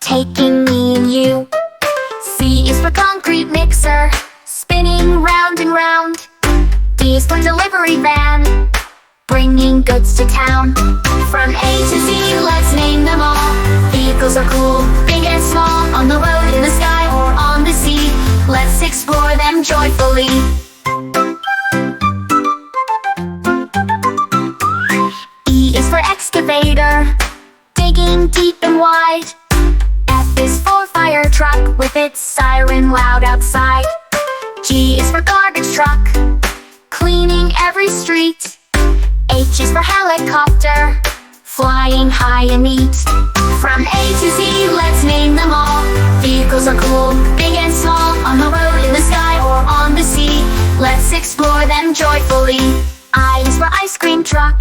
taking me and you. C is for concrete mixer, spinning round and round. D is for delivery van, bringing goods to town. From A to Z, let's name them all. Vehicles are cool, big and small, on the road, in the sky, or on the sea. Let's explore them joyfully. E is for excavator, digging deep and wide. F is for fire truck, with its siren loud outside. G is for garbage truck, cleaning every street. H is for helicopter, flying high and neat. From A to Z, let's name them all. Vehicles are cool, big and small, on the road, in the sky, or on the sea. Let's explore them joyfully. I is for ice cream truck,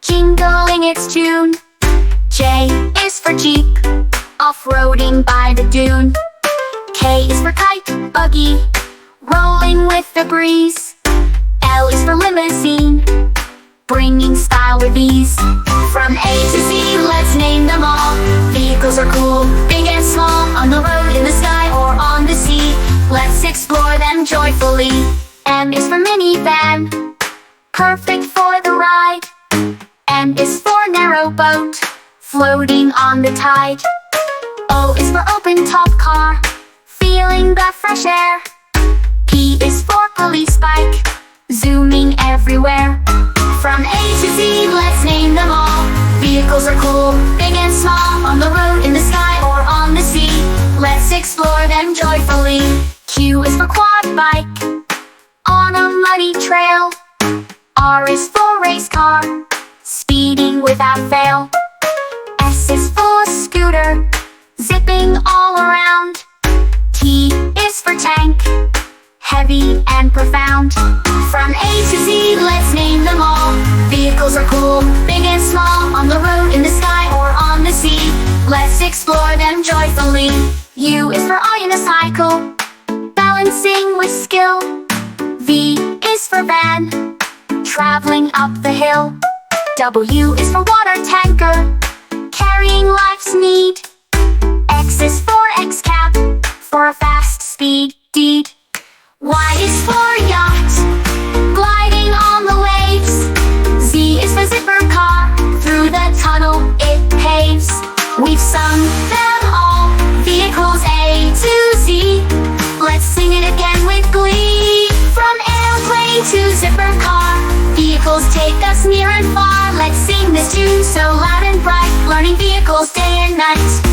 jingling its tune. J is for Jeep, off-roading by the dune. K is for kite, buggy, rolling with the breeze. L is for limousine, bringing style with ease. From A to Z, let's name them all. Vehicles are cool, big and small, on the road, in the sky, or on the sea. Let's explore them joyfully. M is for minivan, perfect for the ride. N is for narrow boat, floating on the tide. O is for open top car, feeling the fresh air. P is for police bike, zooming everywhere. From A to Z, let's name them all. Vehicles are cool, big and small, on the road, in the sky, or on the sea. Let's explore them joyfully. Q is for quad bike, on a muddy trail. R is for race car, speeding without fail. S is for scooter, zipping all around. T is for tank, heavy and profound. From A to Z, let's name them all. Vehicles are cool, big and small, on the road, in the sky, or on the sea. Let's explore them joyfully. U is for unicycle, balancing with skill. V is for van, traveling up the hill. W is for water tanker, carrying life's need. X is for X-Cab, for a fast speed deed. Y is for yacht, gliding on the waves. Z is for zipper car, through the tunnel it paves. We've sung them all, vehicles A to Z. Let's sing it again with glee. From airplane to zipper car, vehicles take us near and far. Let's sing this tune so loud and bright, learning vehicles day and night.